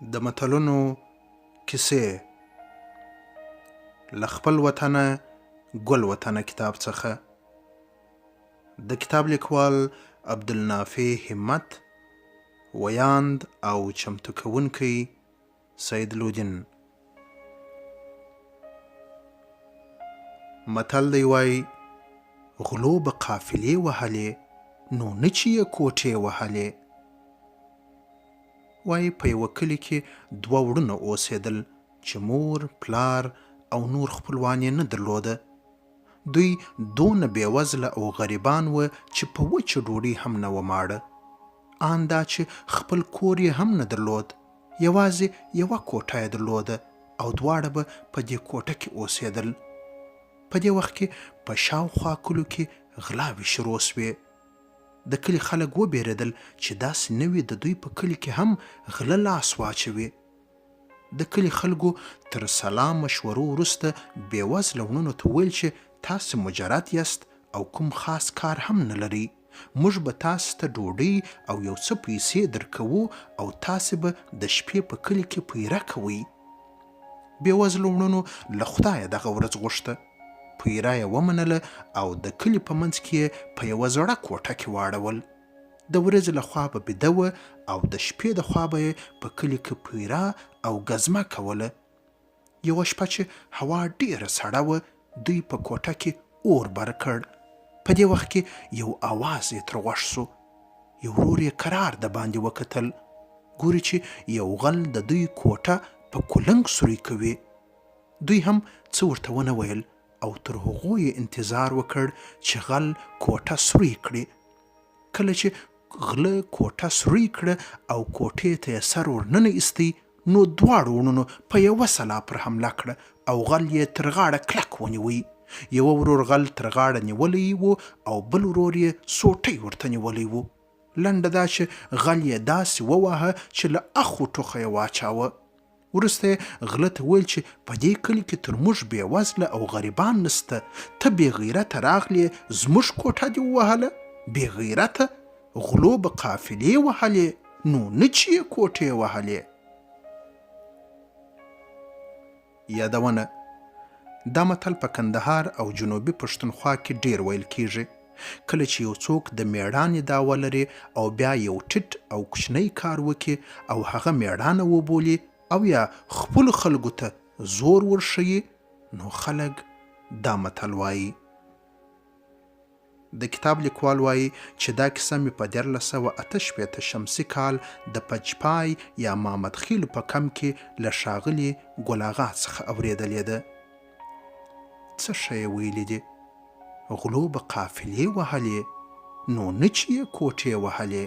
د متلونو کیسې له خپل وطنه ګل وطنه کتاب څخه. د کتاب لیکوال عبدالنافع همت، ویاند او چمتو کوونکی سعید لودین. متل دی وای غلو به قافلې وهلې نو نه چې یې کوټې وهلې. وای په یوه کلي کې دوه وړونه اوسېدل چې مور، پلار او نور خپلوان یې نه درلوده. دوی دونه بېوزله او غریبان وه چې په وچه ډوډۍ هم نه وه ماړه. ان دا چې خپل کور یې هم نه درلود، یوازې یوه کوټه یې درلوده او دواړه به په دې کوټه کې اوسېدل. په دې وخت کې په شاوخوا کلو کې غلاوې شروع سوې. د کلي خلک وبېرېدل چې داسې نه وي د دوی په کلي کې هم غله لاس واچوي. د کلي خلکو تر سلام مشورو وروسته بېوزله وروڼو ته وویل چې تاسې مجرد یاست او کوم خاص کار هم نه لرئ. موږ به تاسې ته ډوډۍ او یو څه پیسې درکوو او تاسې به د شپې په کلي کې پیره کوئ. بېوزله وروڼو له خدایه دغه ورځ غوښته. پیره یې ومنله او د کلي په منځ کې یې په یوه زړه کوټه کې واړول. د ورځې له خوا به بیده وه او د شپې د خوا به یې په کلي کې پیره او ګزمه کوله. یوه شپه چې هوا ډېره سړه وه، دوی په کوټه کې اور بر کړ. په دې وخت کې یو اواز یې تر غوږ سو. یو ورور یې کرار د باندې وکتل، ګوري چې یو غل د دوی کوټه په کولنګ سوری کوي. دوی هم څه ورته ونه ویل او تر هغو یې انتظار وکړ چې غل کوټه سوری کړي. کله چې غله کوټه سوری کړه او کوټې ته یې سر ورننه ایستی، نو دواړو وروڼو په یوه سلا پر حمله کړه او غل یې تر غاړه کلک ونیوی. یوه ورور غل تر غاړه نیولی و او بل ورور یې سوټی ورته نیولی و. لنډه دا چې غل یې داسې وواهه چې له اخو ټوخه یې واچاوه. وروسته یې غله ته وویل چې په دې کلي کې تر موږ بېوزله او غریبان نسته، ته بې غیرته راغلې زموږ کوټه دې ووهله؟ بې غیرته غلو به قافلې وهلې نو نه چې یې کوټې وهلې. یادونه: دا متل په کندهار او جنوبي پښتونخوا کې ډیر ویل کیږي. کله چې یو څوک د میړانې دعوه لري او بیا یو ټیټ او کوچنی کار وکړي او هغه میړانه وبولي او یا خپلو خلکو ته زور ورښیي، نو خلک دا متل وایي. د کتاب لیکوال وایي چې دا کیسه مې په 1968 شمسي کال د پجپای یا مامدخیلو په کم کې له ښاغلي ګل اغا څخه اورېدلې ده. څه ښه یې ویلي دي: غلو به قافلې وهلې نو نه چې یې کوټې وهلې.